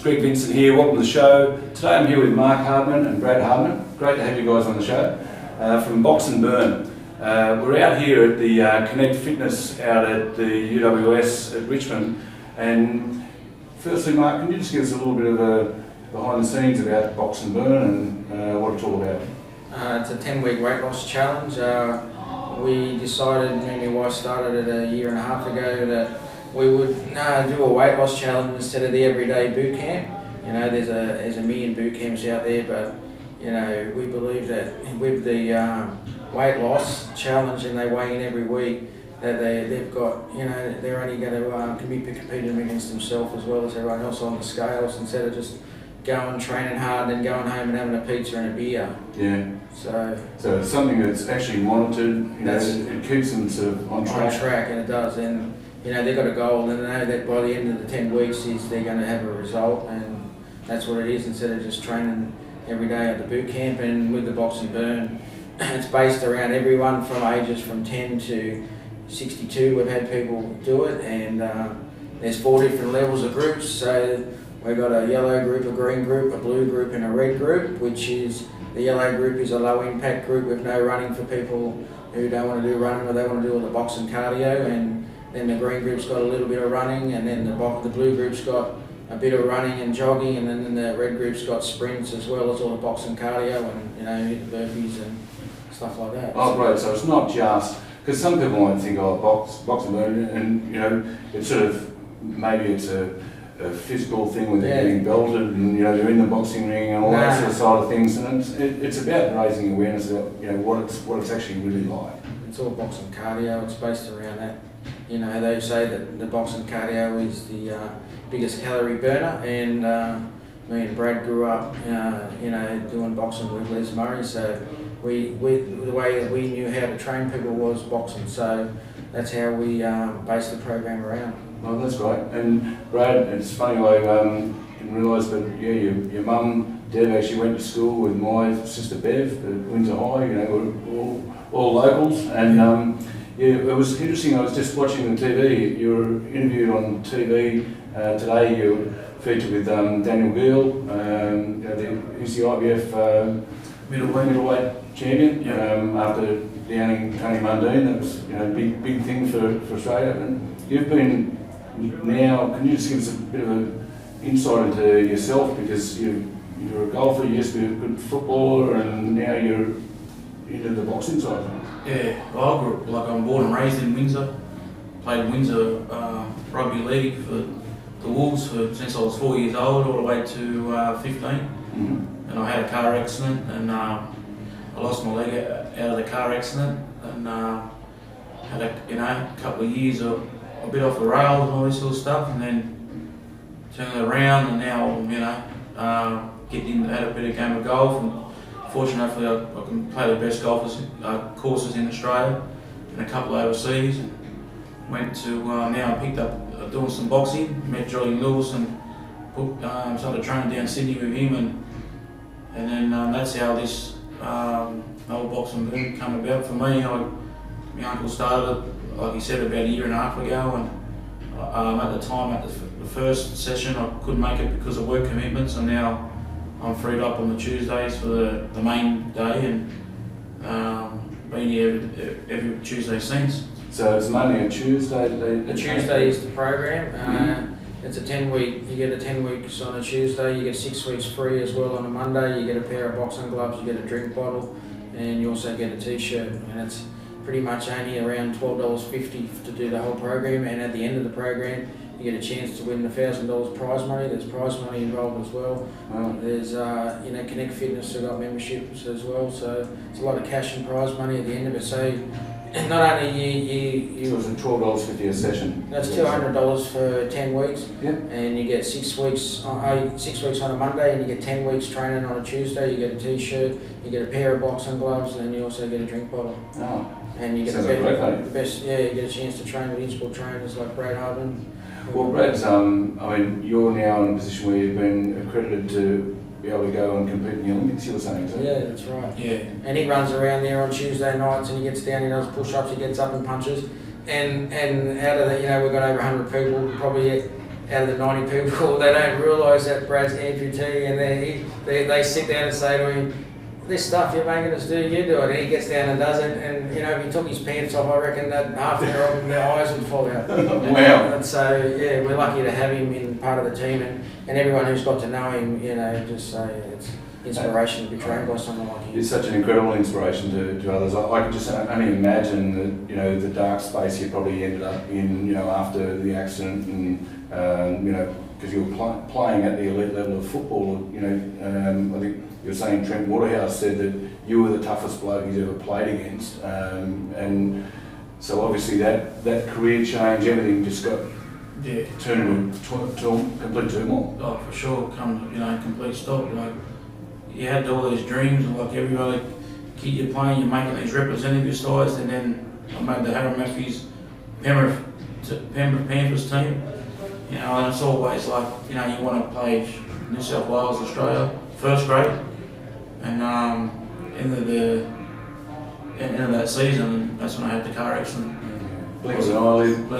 Greg Vincent here, welcome to the show. Today I'm here with Mark Hardman and Brad Hardman. Great to have you guys on the show from Box and Burn. We're out here at the Connect Fitness out at the UWS at Richmond. And firstly, Mark, can you just give us a little bit of a behind the scenes about Box and Burn and what it's all about? It's a 10-week weight loss challenge. We decided, me and my wife started it a year and a half ago, that we would do a weight loss challenge instead of the everyday boot camp. You know, there's a million boot camps out there, but you know, we believe that with the weight loss challenge, and they weigh in every week, that they've got, you know, they're only going to be competing against themselves as well as everyone else on the scales, instead of just going training hard and going home and having a pizza and a beer. Yeah. So it's something that's actually monitored. You know, it keeps them sort of on track. On track, and it does. And you know, they've got a goal, and they know that by the end of the 10 weeks they're going to have a result, and that's what it is, instead of just training every day at the boot camp. And with the Box and Burn, it's based around everyone from ages from 10 to 62. We've had people do it, and there's 4 different levels of groups. So we've got a yellow group, a green group, a blue group and a red group, which is, the yellow group is a low impact group with no running for people who don't want to do running, or they want to do all the box and cardio. And then the green group's got a little bit of running, and then the blue group's got a bit of running and jogging, and then the red group's got sprints as well as all the box and cardio, and you know, hit the burpees and stuff like that. Oh, great. So it's not just, because some people might think, oh, box and burn, and you know, it's sort of, maybe it's a physical thing where they're getting belted and you know, they're in the boxing ring and all that sort of side of things, and it's about raising awareness about, you know, what it's actually really like. It's all box and cardio. It's based around that. You know, they say that the box and cardio is the biggest calorie burner, and me and Brad grew up, you know, doing boxing with Les Murray. So we the way that we knew how to train people was boxing. So that's how we based the program around. Oh, that's great. And Brad, it's funny, I didn't realise, but yeah, your mum, Deb actually went to school with my sister Bev at Windsor High. You know, we're all locals, and yeah, it was interesting. I was just watching the TV. You were interviewed on TV today. You were featured with Daniel Gill, you know, he's the IBF middleweight champion. After downing Tony Mundine, that was, you know, big thing for Australia. And you've been now. Can you just give us a bit of an insight into yourself, because you're a golfer, you used to be a good footballer, and now you're into the boxing side of things. Yeah, well, I grew up, like, I'm born and raised in Windsor. Played Windsor rugby league for the Wolves since I was 4 years old, all the way to 15. Mm-hmm. And I had a car accident, and I lost my leg out of the car accident, and had a couple of years of a bit off the rails and all this sort of stuff, and then turned it around, and now had a bit of game of golf. And fortunately, I can play the best golfers courses in Australia and a couple overseas. Went to now I picked up doing some boxing. Met Jolly Lewis and started training down Sydney with him, and then that's how this whole boxing boom came about for me. My uncle started, like he said, about a year and a half ago, and at the time, at the first session, I couldn't make it because of work commitments, and now I'm freed up on the Tuesdays for the main day, and been here every Tuesday since. So it's Monday and Tuesday? The Tuesday is the program. It's a 10-week, you get a 10 weeks on a Tuesday, you get 6 weeks free as well on a Monday, you get a pair of boxing gloves, you get a drink bottle, and you also get a t-shirt. And it's pretty much only around $12.50 to do the whole program, and at the end of the program, you get a chance to win $1,000 prize money. There's prize money involved as well. There's you know, Connect Fitness have got memberships as well, so it's a lot of cash and prize money at the end of it. So not only so it's $12.50 a session. That's $200 for 10 weeks. Yep. And you get 6 weeks on a Monday, and you get 10 weeks training on a Tuesday. You get a t-shirt, you get a pair of boxing gloves, and you also get a drink bottle. Oh. And you get the best. Yeah, you get a chance to train with in-sport trainers like Brad Hardman. Well, Brad's, I mean, you're now in a position where you've been accredited to be able to go and compete in the Olympics, you were saying, so? Yeah, that's right. Yeah. And he runs around there on Tuesday nights, and he gets down, he does push-ups, he gets up and punches. And out of that, you know, we've got over 100 people, probably out of the 90 people, they don't realise that Brad's amputee, and they sit down and say to him, this stuff you're making us do, you do it. And he gets down and does it, and you know, if he took his pants off, I reckon that half their eyes would fall out. Wow. And so, yeah, we're lucky to have him in part of the team, and everyone who's got to know him, you know, just say it's inspiration to be trained by someone like him. He's such an incredible inspiration to others. I can just only imagine that, you know, the dark space you probably ended up in, you know, after the accident, and you know, because you were playing at the elite level of football. You know, I think you were saying Trent Waterhouse said that you were the toughest bloke he's ever played against, and so obviously that career change, everything just got turned into complete turmoil. Oh, for sure, you know, complete stop. Like, you had all these dreams, like every other kid you're playing, you're making these representative sides, and then I made the Harry Matthews Penrith Panthers team. You know, and it's always like, you know, you want to play New South Wales, Australia, first grade, and end of that season, that's when I had the car accident. Blink of an eyelid,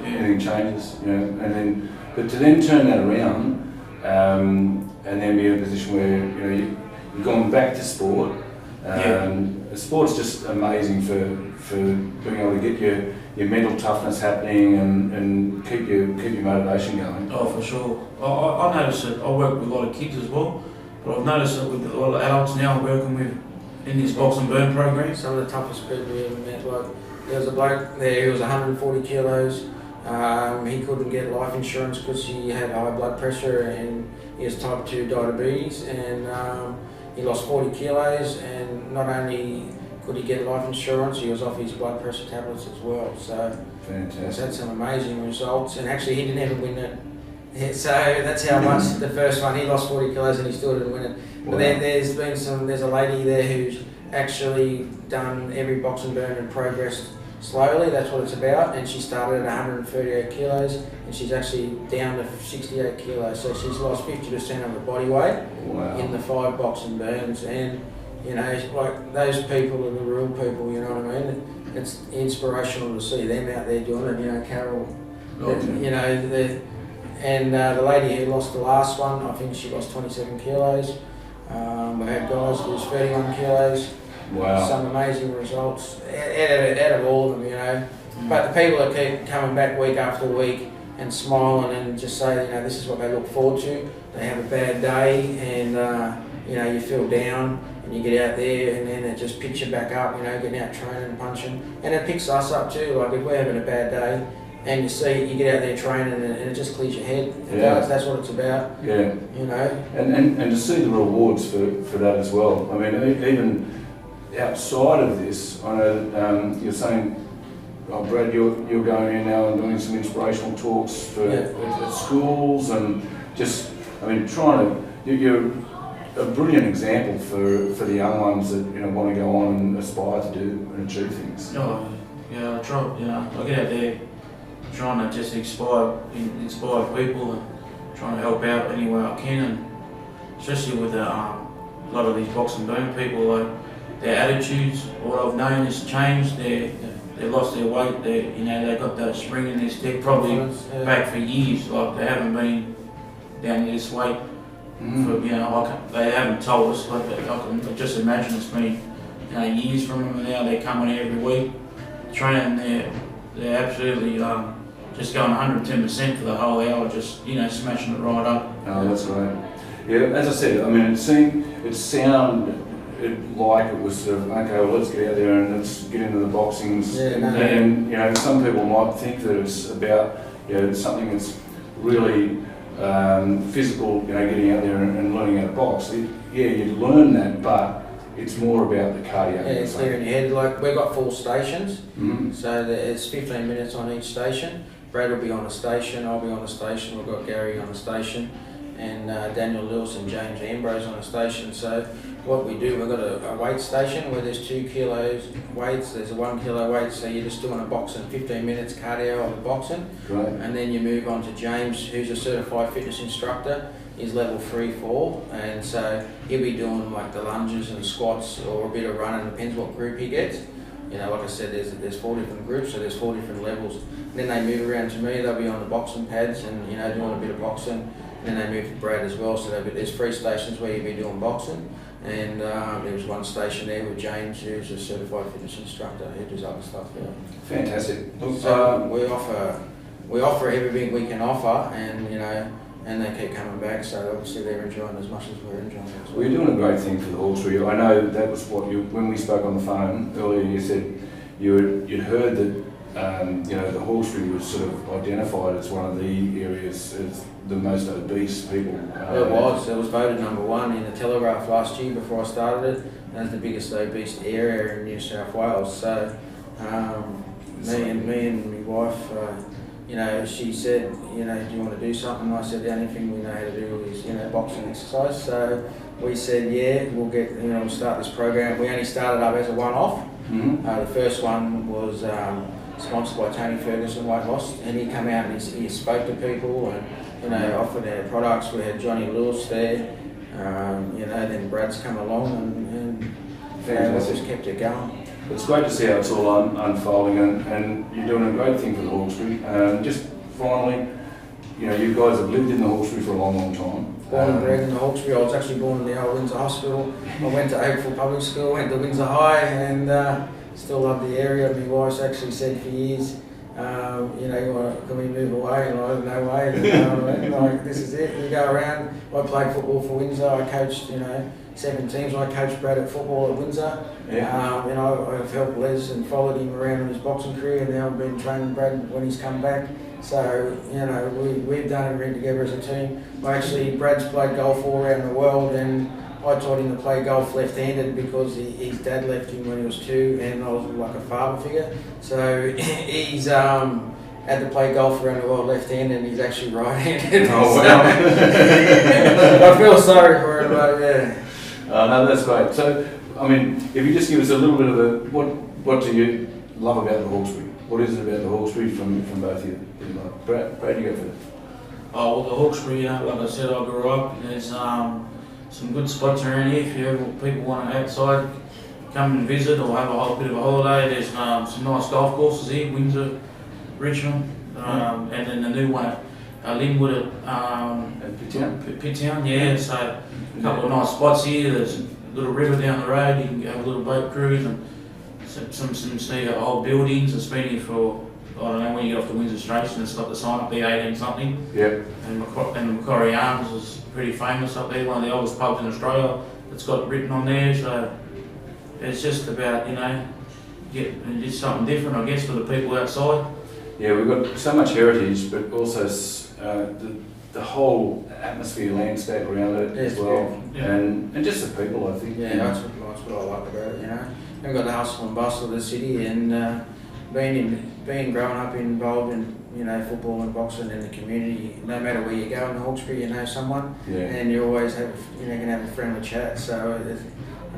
anything changes, you know, and then, but to then turn that around, and then be in a position where, you know, you've gone back to sport. Sport's just amazing for being able to get your mental toughness happening and keep your motivation going. Oh, for sure. I noticed that I work with a lot of kids as well, but I've noticed that with a lot of adults now I'm working with in this box and burn program. Some of the toughest people we ever met. Like, there was a bloke there who was 140 kilos. He couldn't get life insurance because he had high blood pressure and he has type 2 diabetes, and he lost 40 kilos, and not only could he get life insurance, he was off his blood pressure tablets as well. So he's had some amazing results, and actually he didn't even win it. Yeah, so that's how much the first one, he lost 40 kilos and he still didn't win it. But then there's a lady there who's actually done every box and burn and progressed slowly. That's what it's about. And she started at 138 kilos and she's actually down to 68 kilos. So she's lost 50% of her body weight in the 5 box and burns. And you know, like, those people are the real people. You know what I mean? It's inspirational to see them out there doing it. You know, Carol. You know, and the lady who lost the last one, I think she lost 27 kilos. We had guys who was 31 kilos. Wow. Some amazing results out of all of them, you know. But the people that keep coming back week after week and smiling and just say, you know, this is what they look forward to. They have a bad day and, you know, you feel down and you get out there and then it just picks you back up, you know, getting out training and punching. And it picks us up too. Like, if we're having a bad day, and you see, you get out there training and it just clears your head. That's what it's about. Yeah. You know. And to see the rewards for that as well. I mean, even outside of this, I know you're saying, oh, Brad, you're going in now and doing some inspirational talks for at schools and just, I mean, you're a brilliant example for the young ones that, you know, want to go on and aspire to do and achieve things. Oh, yeah, I try, you know, I get out there trying to just inspire people and trying to help out any way I can, and especially with a lot of these box and burn people, like, their attitudes, what I've known has changed. They lost their weight. You know, they got that spring in their step probably back for years. Like, they haven't been down to this weight for, you know, they haven't told us. Like, I can just imagine it's been, you know, years from them, and now they're coming every week training. They're absolutely just going 110% for the whole hour, just, you know, smashing it right up. Oh, that's great. Yeah, as I said, I mean, it sounded like it was sort of, okay, well, let's get out there and let's get into the boxings. And you know, some people might think that it's about, you know, something that's really physical, you know, getting out there and learning how to box. You learn that, but it's more about the cardio. Yeah, it's clear in your head. Like, we've got 4 stations, so it's 15 minutes on each station. Brad will be on a station, I'll be on a station, we've got Gary on a station, and Daniel Lewis and James Ambrose on a station. So what we do, we've got a weight station where there's 2 kilos weights, there's a 1 kilo weight, so you're just doing a boxing, 15 minutes cardio on the boxing. Great. And then you move on to James, who's a certified fitness instructor. He's level 3-4, and so he'll be doing like the lunges and squats or a bit of running, depends what group he gets. You know, like I said, there's 4 different groups, so there's 4 different levels. And then they move around to me. They'll be on the boxing pads and doing a bit of boxing. And then they move to Brad as well. So there's 3 stations where you'll be doing boxing. And there's 1 station there with James, who's a certified fitness instructor, who does other stuff there. Fantastic. So we offer everything we can offer, and and they keep coming back. So obviously they're enjoying as much as we're enjoying as well. Well, you're doing a great thing for the Hawkesbury. I know that was what when we spoke on the phone earlier. You said you'd heard that the Hawkesbury was sort of identified as one of the areas as the most obese people. It was voted #1 in the Telegraph last year before I started it. That's the biggest obese area in New South Wales. So me and my wife, she said, do you want to do something? I said the only thing we know how to do is boxing exercise. So we said we'll get we'll start this program. We only started up as a one-off. Mm-hmm. The first one was sponsored by Tony Ferguson Weight Loss, and he came out and he spoke to people and offered our products. We had Johnny Lewis there. Then Brad's come along and we just kept it going. It's great to see how it's all unfolding, and you're doing a great thing for the Hawkesbury. Just finally, you guys have lived in the Hawkesbury for a long, long time. Born and bred in the Hawkesbury. I was actually born in the old Windsor Hospital. I went to Oakville Public School, went to Windsor High, and still love the area. My wife's actually said for years, can we move away? And I said, no way. This is it. We go around. I played football for Windsor. I coached, 7 teams. I coached Brad at football at Windsor. Yeah. I've helped Les and followed him around in his boxing career, and now I've been training Brad when he's come back. So, we've done everything together as a team. Brad's played golf all around the world, and I taught him to play golf left-handed because his dad left him when he was 2, and I was like a father figure. So he's had to play golf around the world left-handed, and he's actually right-handed. Oh, wow. I feel sorry for him, but yeah. No, that's great. So, if you just give us a little bit of what do you love about the Hawkesbury? What is it about the Hawkesbury from both of you? Brad, you go first. Oh, well, the Hawkesbury, like I said, I grew up. There's some good spots around here if people want to outside come and visit or have a whole bit of a holiday. There's some nice golf courses here, Windsor, Richmond, and then the new one at Linwood at Pitttown. Yeah, so a couple of nice spots here. There's a little river down the road. You can have a little boat cruise and see old buildings. It's been here for, I don't know, when you get off the Windsor Station, it's got the sign up there, 18 something. Yep. And the Macquarie Arms is pretty famous up there, one of the oldest pubs in Australia that's got written on there. So it's just about, just something different, I guess, for the people outside. Yeah, we've got so much heritage, but also the whole atmosphere, landscape around it as well, and just the people, I think. Yeah, that's what I like about it. We've got the hustle and bustle of the city, and being growing up involved in football and boxing in the community. No matter where you go in the Hawkesbury, you know someone, and you always have can have a friendly chat. So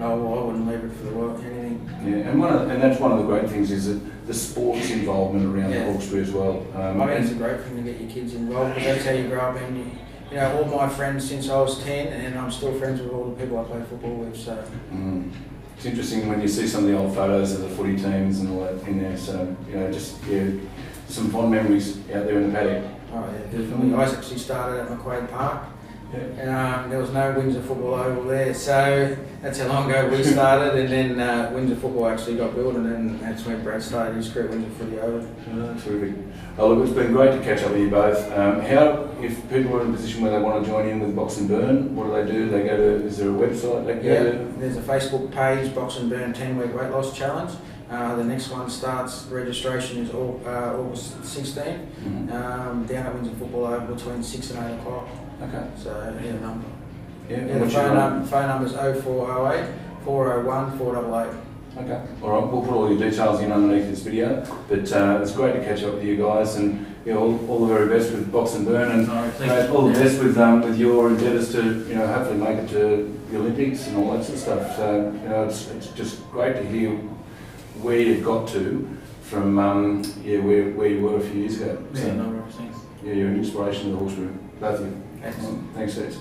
I wouldn't leave it for the world, anything. Yeah, and that's one of the great things is that the sports involvement around the Hawkesbury as well. I think it's a great thing to get your kids involved, because that's how you grow up. And all my friends since I was 10, and I'm still friends with all the people I play football with. So. It's interesting when you see some of the old photos of the footy teams and all that in there. So some fond memories out there in the paddock. Oh yeah, definitely. I actually started at Macquarie Park. Yeah. There was no Windsor football oval there, so that's how long ago we started. And then Windsor football actually got built, and then that's when Brad started his career at Windsor Footy Oval. Oh, terrific. Oh, look, it's been great to catch up with you both. If people are in a position where they want to join in with Box and Burn, what do? They go to, is there a website they go to? There's a Facebook page, Box and Burn 10-week weight loss challenge. The next one starts, registration is August 16, down at Windsor Football Oval between 6 and 8 o'clock. Okay. So, number. The phone number is 0408 401 488. Okay. All right. We'll put all your details in underneath this video. But it's great to catch up with you guys, and all the very best with Box and Burn, and all the best with your endeavours to hopefully make it to the Olympics and all that sort of stuff. So it's just great to hear where you've got to from where you were a few years ago. So, you're an inspiration to the Hawkesbury, both of you. Thanks, Steve.